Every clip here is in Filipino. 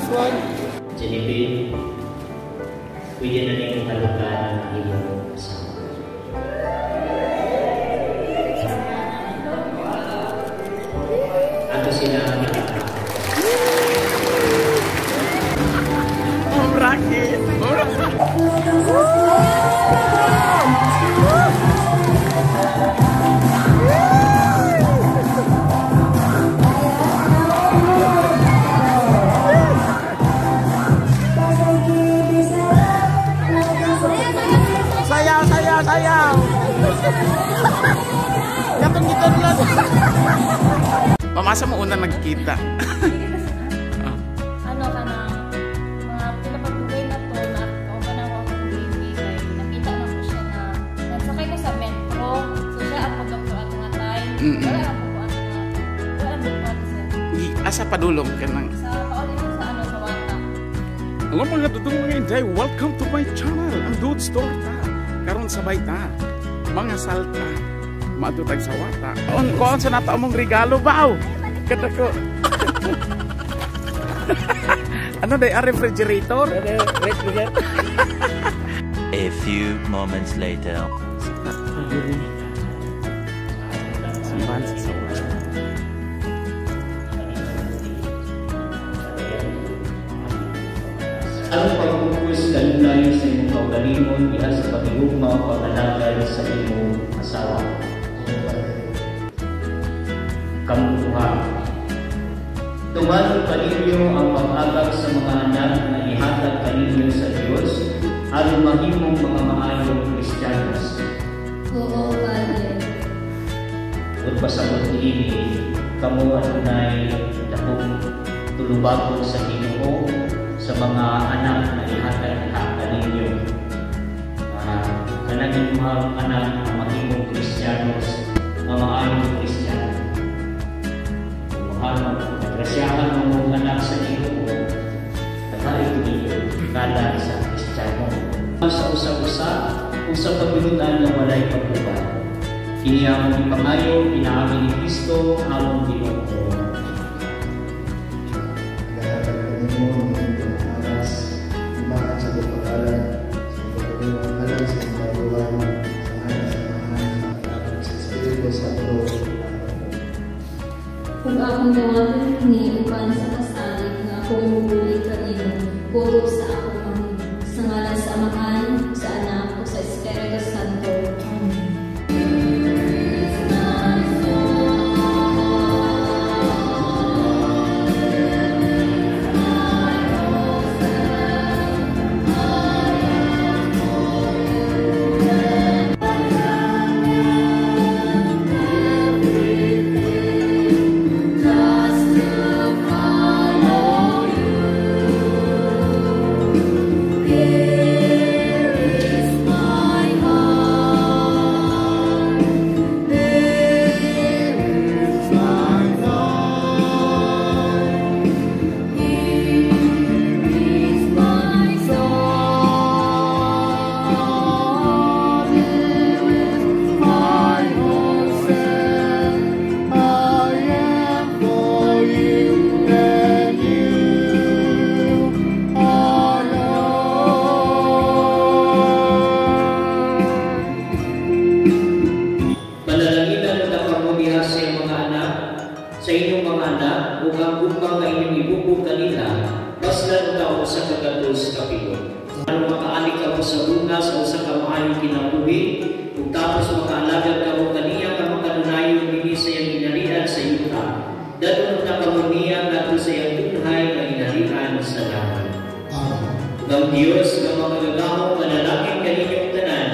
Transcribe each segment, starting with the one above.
last one. Jennifer, pwede na rin yung halukan ng iyong asawa. Ato sila ang Rocket! Sayaw! Gatong-gitong lang. Pamasa mo unang nagkita. Ano ka na, mga pinapagugay na to, na kaumanan ko ako ng baby, kaya nakita na ko siya na, nagsakay ko sa metro, so siya ako doktor at nga tayo, wala ako po at nga, wala ako po at siya. Asa padulong ka nang? Sa paulit sa ano, sa wata. Hello mga dudong mga inday, welcome to my channel, ang Dude Store ta. Karon sabay ta, mga salta, matutag sa wata. Koon sa nata mong regalo baw? Kada ko. Ano day a refrigerator? A few moments later. Simbahan sa wata. ang pagpupus dalulay sa iyong kaugalingon diha sa pagigugma o pag-alagad sa iyong asawa. Kamuha. Tuman kaninyo ang pag-agap sa mga anak na ihatag kaninyo sa Diyos aron mahimong mga maayong Kristiyanos. Oo, Padre. Ug pasabot niini kamo adunay dakong tulubagon sa Ginoo sa mga anak na ihatag kaninyo. Kanang mga anak na mahimong Kristiyanos, mga maayong Kristiyano. Nagrasyahan ang mga anak sa Ginoo, naghalit ninyo kada sa Kristiyano. Sa usa-usa, kung sa pagbinutan na walay pagbuban, kini among ipangayo, pinaamin ni Kristo, among Ginoo. Kung akong gawain ni upan sa kasalig nga akong muli kanino, puro sa akong Panginoon. Sa ngalan sa Amahan, sa Anak, o sa Espiritu Santo. Amen. Sa inyong mga anak, upang inyong ibubog kanila, baslan ka sa kagatos kapilon. Ano makaalik ka mo sa bunga sa usa ka maayong kinabuhi, ug tapos makaalagad ka mo kaniya ka makadunayon dinhi sa iyang inarian sa yuta. Dadon na kamuniya ngadto sa iyang dunhay nga inarian sa langit. Ang Diyos nga magagahong manalangin kaninyong tanan,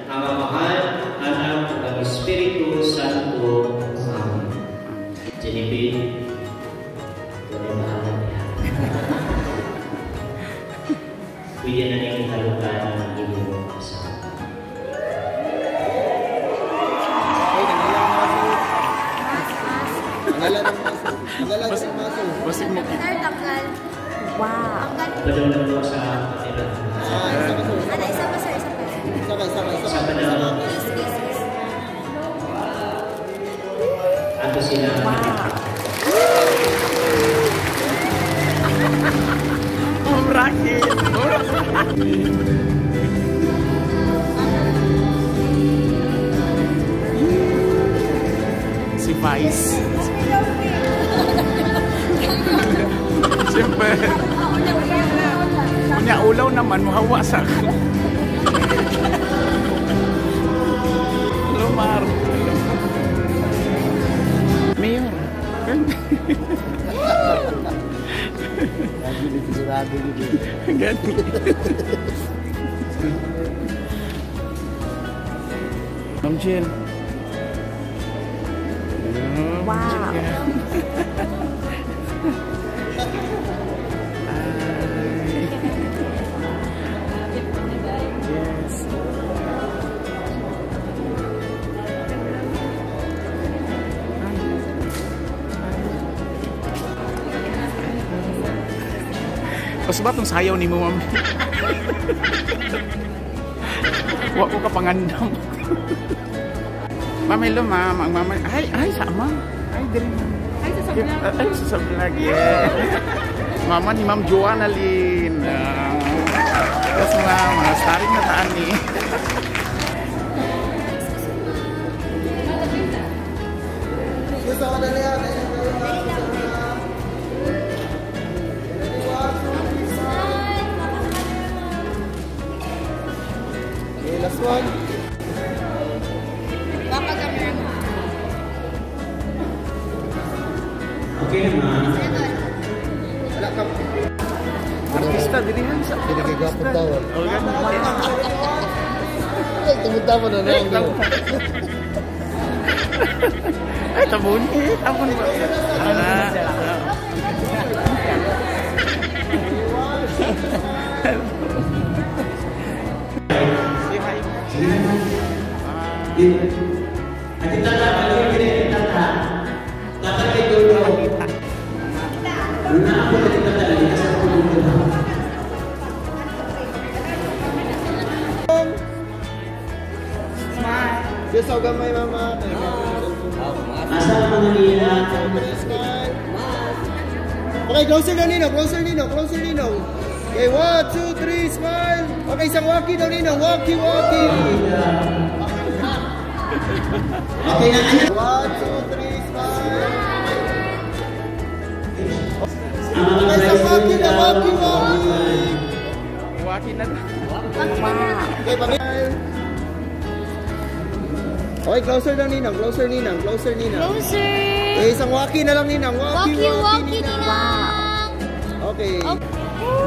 ang Amahan, Anak, ug ang Espiritu Santo. Jennifer, boleh bahala ya. Pwede na rin halukan ng iyong asawa. Basig mo. Wow. Betul dua sa kanila. Ada isa pa, sir. Isa pa na. Ato sila. Si Vice. Siyempre. Punya ulaw naman, mahawa sa Lumar. Mayor. Ganti. Ma'am Jill. Wow. Pas ba itong sayaw ni mo, ma'am? Huwag ko kapangandam. Ma'am, hello, ma'am. Ang mama, ay, sama. Ay, diri, ma'am. Ay, sa vlog, yeah. Mama ni Ma'am Joanna Lynn. Yes, ma'am. Starring na taan ni. Last one. Okay naman. Wala ka. Artista, dirihan sa. Pinagigapot daw. Oh, ganun. Ay, tumunta mo na lang. Ay, tabun. Tabun ba? Ati tata, paling gini tata. Tata kay dulu. Luna ako ati tata lagi kasi ako dulu. Beso gamay mama. Asa ang mga nila? Okay, closer na Ninong, closer Ninong, closer Ninong. Okay, 1, 2, 3, smile. Okay, isang walkie daw Ninong, walkie, walkie. Okay na anak. 1, 2, 3, smile. Ang mga Okay, isang walkie na, walkie, blessing. walkie. Wakin na. Okay, pamilya. Okay, closer daw Ninong, closer Ninong, closer Ninong. Closer! Okay, isang walkie na lang Ninong, walkie, Walkie, walkie walkie Ninong. nilang! Okay.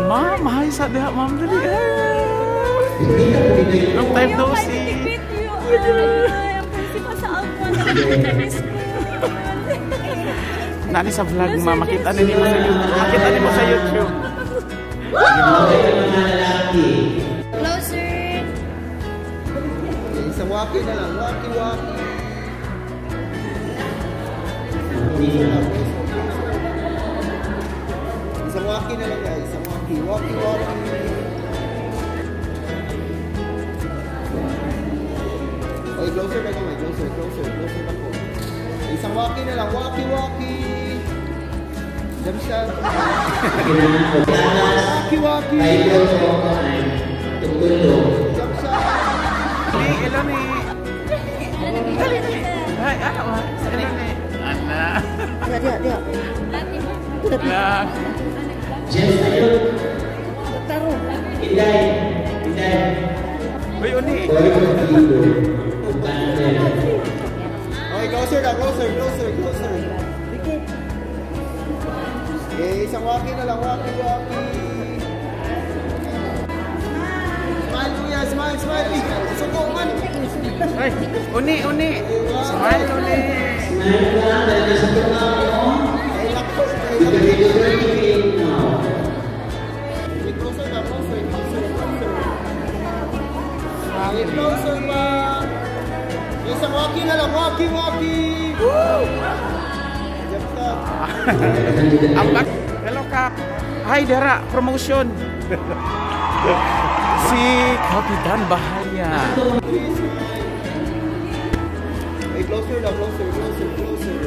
Ma'am, hi sa diha, ma'am. Dali. Long time no see. Nani sa vlog, ma'am. Makita na mo sa YouTube. Makita na mo sa YouTube. Okay ang mga lalaki. Closer! Okay, isang walkie na lang, walkie, walkie. Isang walkie na lang guys, isang walkie, walkie, walkie. Okay, closer na kamay, closer, closer, closer na po. Isang walkie na lang, walkie, walkie. Jump shot. Walkie, walkie. Ay, ito ay tutulong. Jump shot. Ni, hello ni. Ay, ano? Hello ni. Ana. Dia. Ya. Jess, ayo. Inday. Uy, uni. Boy, dito. Bukan din. Okay, closer na, closer, closer, closer. Okay, isang walkie na lang, walkie, walkie. Smile kuya, smile, smile. Suko man. Ay, uni. Smile, uni. Ngayon lang, dahil nasa tuna mo. Ay, lakto. Dito now. Okay, closer na, closer, closer, closer. Okay, closer pa. Isang walkie na lang, walkie, walkie. Woo! Jump stop. Ambak. Hello, Kap. Hi, Dara. Promotion. Si Kapitan Bahaya. Okay, closer na, closer, closer, closer.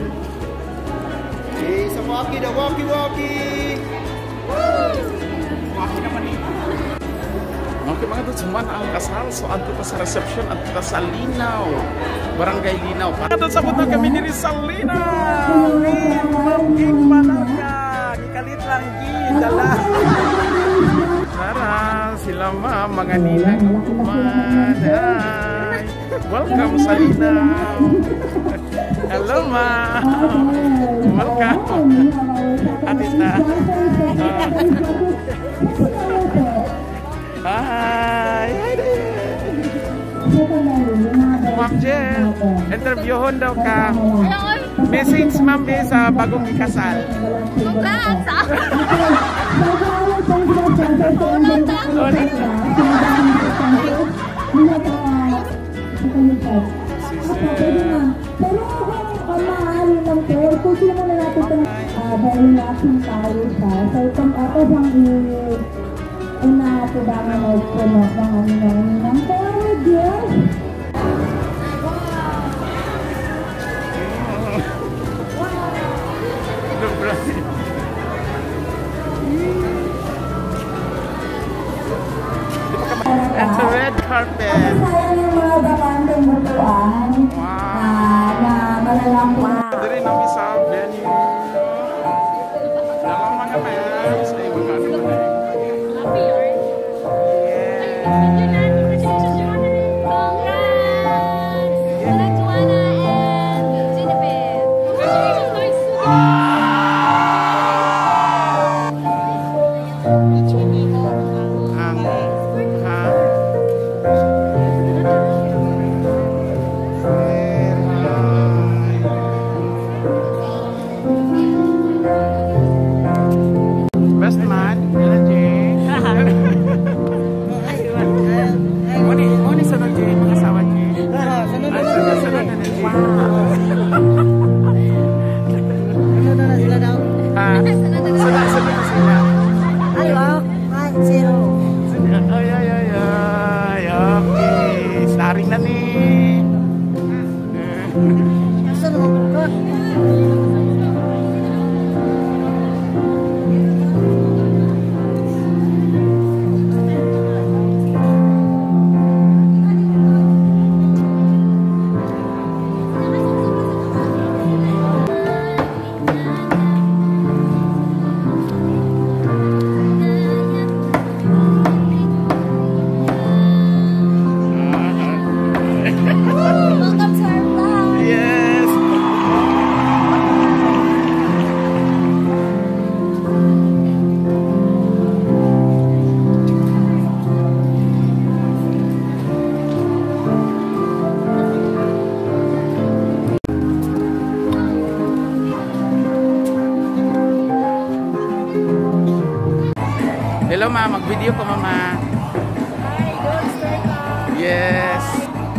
Okay, isang walkie na, walkie, walkie. Wakil naman eh. mga doon suman ang kasal. So adto ta sa reception, adto ta sa Linaw. Barangay Linaw. Para doon sa punta kami diri sa Linaw. King Malaga. Ikalit lang dala. Tara, sila mga ninang man. Hi. Welcome sa Linaw. Hello ma. Welcome. Atita. Hi. Ma'am Jen, interviewon daw ka. Message ma'am sa bagong ikasal. Congrats! Pero kung maaari lang po, kasi naman na natin itong dahil natin tayo siya. So itong ako bang una po ba na mag-promote ng aninang forward yun? And the red carpet. Sayang yung mga bakanteng mutuan na malalang Diri nami sa venue. Dalang mga ma'am sa mga ano na. Happy yard. Congrats! Wala Joanna and Jennifer. Congratulations, nice. Best man, Moni sunod Jay, mga asawa Jay. Sunod na Jay. Sunod na sila. Ay. Okay. Starring na ni. Welcome to our vlog. Yes. Hello ma, mag-video ko mama. Hi, Dudes Torta. Yes.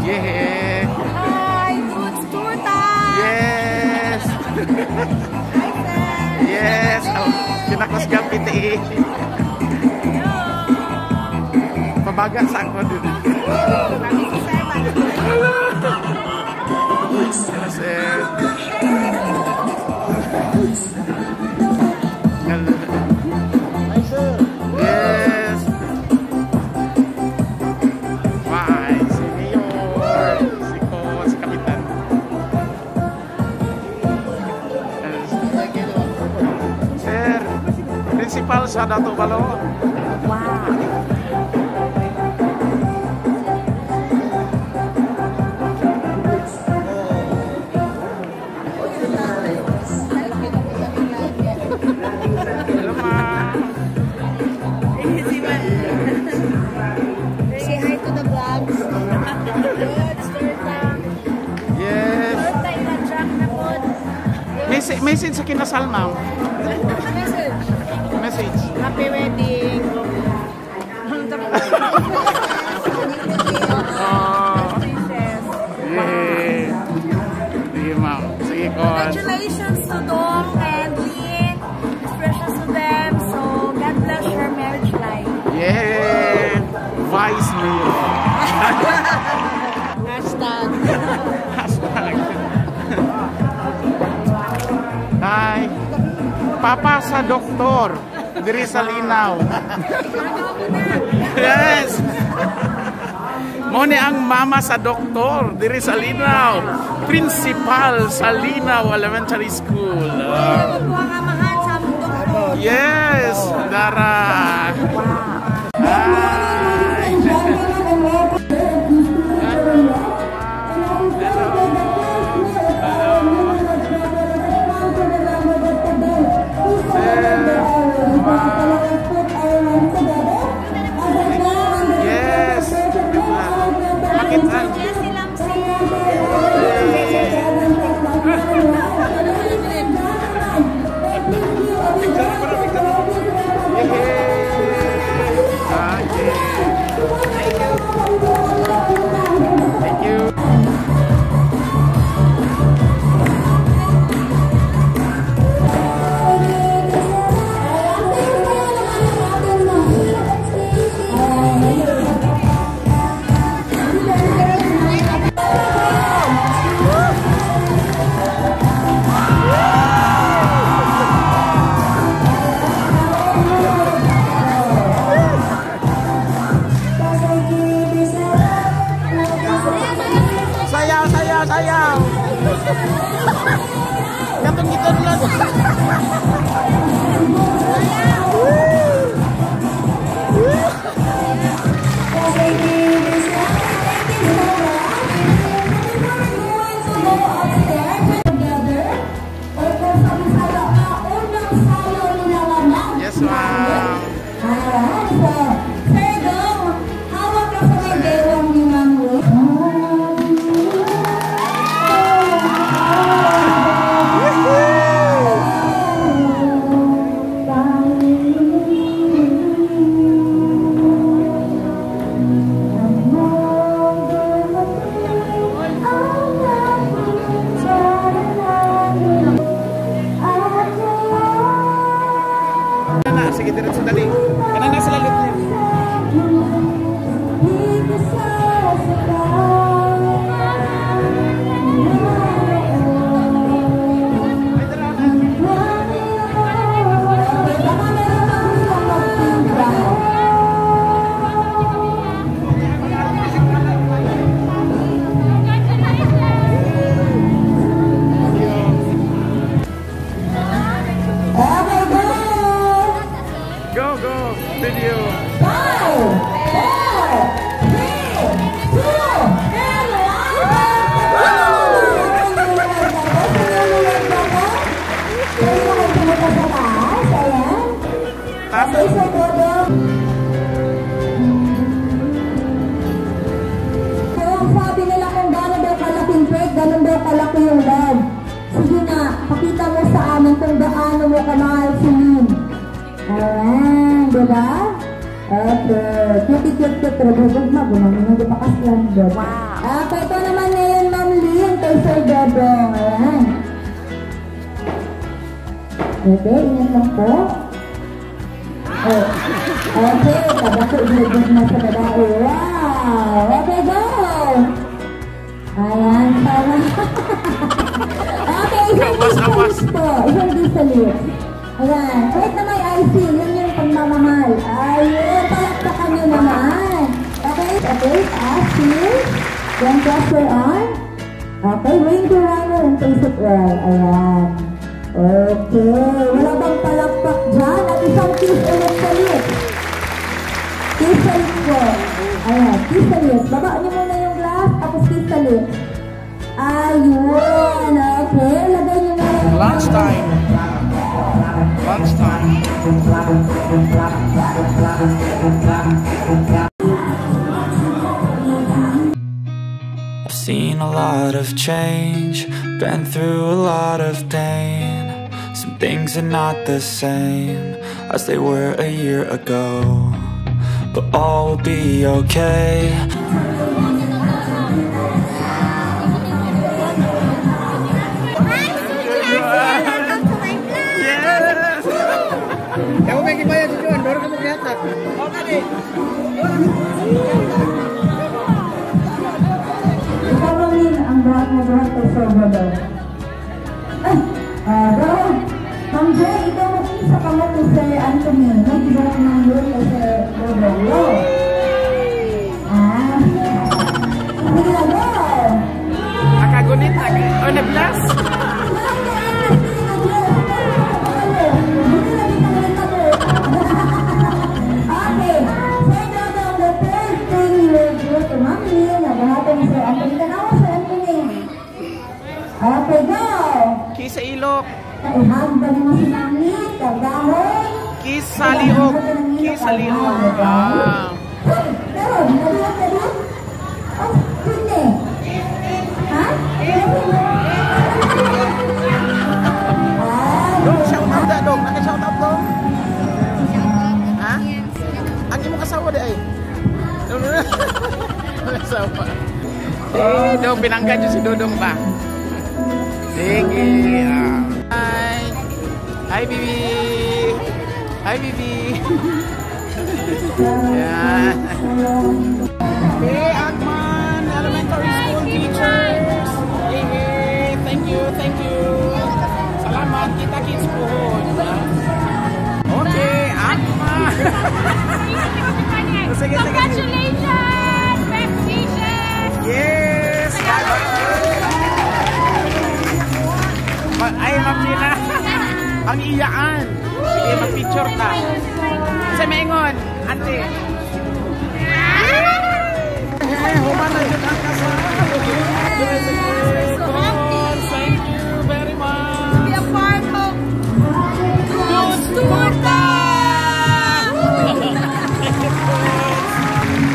Yeah. Hi, Dudes Torta. Yes. Yes. Oh, kinakos ka piti. Pabaga sa ako dun. Yes. Yes. Bye. Si Mayor. Si Kapitan. Sir, principal sa Dato Balon. Hello ma. Say hi to the vlogs. Dudes Torta. Yes. Torta ina-track na po. Message sa kinasal ma'am. Message. Message. Happy wedding. Princess. Yeah. Sige ma'am. Sige ko. Congratulations to Dong and Lynn. Expressions to them. So, God bless your marriage life. Yeah. Vice Mayor. Hashtag. Hashtag. Hi. Papa sa doktor. Diri sa Linaw. Yes. Mo ni ang mama sa doktor diri sa Linaw, principal sa Linaw Elementary School. Yes, Dara. Hi. Yes. Makitan. Thank you. Sayaw. Katong kita dulu. Yes, ma'am. Sige, diretso dali. Kanan na sila liit. Go, video. 5, 4, 3, 2, sabi nila kung gano'n daw kalaking cake, gano'n daw kalaki yung bag. Sige na, pakita mo sa amin kung gaano mo kamahal si Lynn. Ayan, diba? Okay, cute, pero bugod na, gunamin na dipakaslan. Wow! Okay, ito naman ngayon, Ma'am Lynn, kay Sir Dodong. Ayan. Okay, ingat lang po. Oh. Okay, tabako, bugod na sa babae. Wow! Okay, go! Ayan, sana. Okay, isang disalit po. Isang disalit. Ayan, kahit na may IC, yun yung pagmamahal. Ayun, palakpakan nyo naman. Okay, assis. Then cross your arm. Okay, wing to runner and face it well. Ayan. Okay, wala bang palakpak dyan? At isang kiss ulit sa lips. Kiss sa lips po. Ayan, kiss sa lips. Baba nyo muna yung glass, tapos kiss sa lips. Ayun, okay. Lagay nyo na yung Lunchtime. I've seen a lot of change, been through a lot of pain. Some things are not the same as they were a year ago, but all will be okay. Ikaw ang berat mo kay Salvador. Ma'am Jay, ikaw mag-isa ka mo kay Sir Anthony. May berat ng lord kay Sir Salvador. ihagdan mo si Mami, kagahon. Kisaliog. Kisaliog. Ah. Pero, nalihat. Oh, hindi. Ha? Dong, shout out dah dong. Nak shout out dong. Ha? Ang imo kasawa di ay. Kasawa. Dong pinangga si Dodong ba? Sige. Hai. Hai Bibi. Hai Bibi. Ya. Hey Akman, elementary school teachers. Hey, thank you. Salamat kita kids pohon. Okay, Akman. Sige. Congratulations, best wishes. Yes. Ay, Ma'am Gina. Ang iyaan. Sige, mag-picture ka. Sa Mengon, ante. Human na dyan ang kasal. Thank you very much. Be a part of Dudes Torta!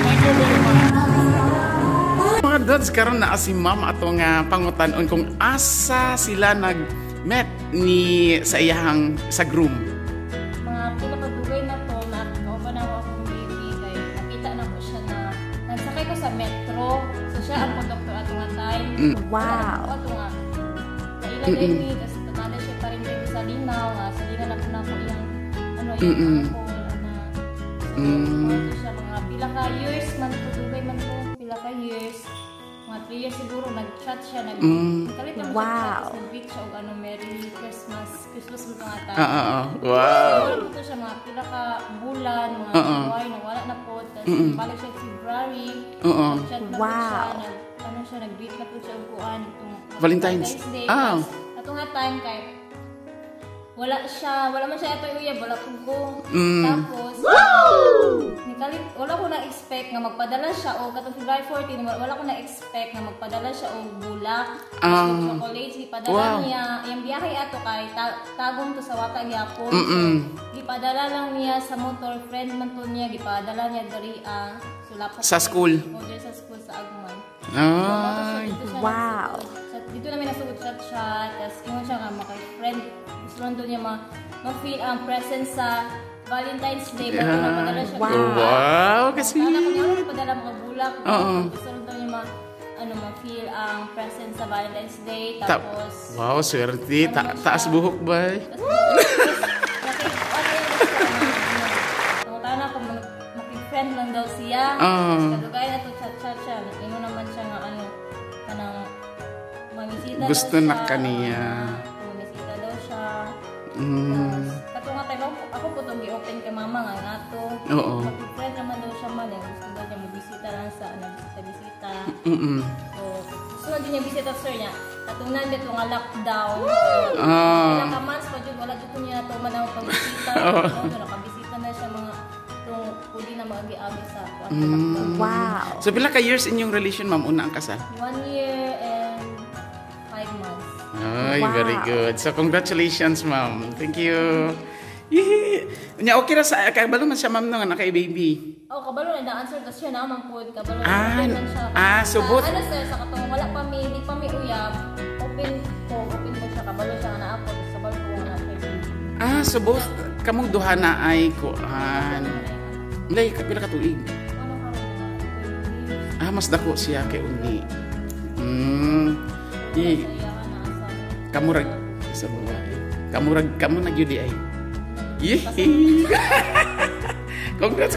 Thank you very much. Mga dudes, karon na si Ma'am atong pangutan-on kung asa sila nag-met ni sa iyahang sa groom. mga pinapagdugay na to na kauban ako akong baby kay nakita na ko siya na nagsakay ko sa metro. So siya ang conductor ato nga time. Wow. Ato nga. Nailagay ni tas tunada siya pa rin baby sa linaw nga sa linaw na ko iyang ano yung ako na siya mga pila ka years man pagdugay man ko pila ka years. Mga 3 years siguro nag-chat siya nagkalit naman siya nag-greet siya og ano Merry Christmas mo nga tayo. Wow. Wala po siya mga pila ka bulan, mga buhay na wala na po. Tapos balik siya February. Nag-chat na po siya, nag-greet na po siya og kuan itong Valentine's Day. Ato nga time kay wala man siya ato uyab, wala po ko. Tapos wala ko na-expect nga magpadala siya o katong February 14, wala ko na-expect nga magpadala siya o bulak, chocolates, ipadala niya. Yung biyahe ato kay tagong to sa Wata gyapon. Gipadala lang niya sa motor, friend man to niya, gipadala niya diri sa school. Sa school sa Agman. Wow. Dito namin nasugot chat, tapos ingon siya nga makay-friend. Gusto lang doon niya ma-feel ang presence sa Valentine's Day. Padala siya. Wow, kasi padala mga bulak. Gusto lang doon niya ma-feel ang presence sa Valentine's Day. Tapos wow, swerte. Taas buhok ba? Tungtana ko makig-friend lang daw siya. Kadugay na to chat siya. Ingon naman siya nga kanang mamisita gusto daw na kaniya. Mamisita daw siya. Kato nga tayo, ako po itong gi-open kay mama nga nato. Mag-friend naman daw siya man. Gusto daw niya mag-bisita lang sa bisita. So, gusto na din niya bisita sir niya. Katong nandito nga lockdown. Ilang ka months pa dyan, wala dito niya ito man ang pag-bisita. Nakabisita na siya mga pwede na mag-agi sa lockdown. Wow. So, pila ka years inyong relation, ma'am? Una ang kasal? 1 year and 5 months. Ay, very good. So, congratulations, ma'am. Thank you. Nya okay ra sa kabalo man siya ma'am no nga kay baby. Oh, kabalo na na-answer kasi siya naman po. Kabalo na siya. So both ano sir sa katong wala pa mi di pa mi uyab. Open po siya kabalo siya na apo sa balko na kay. So both kamong duha na ay kuan. Lay kapila ka tuig. Mas dako siya kay uni. Kamurag sa babae. Kamurag nagyudi ay. Yee! Congrats!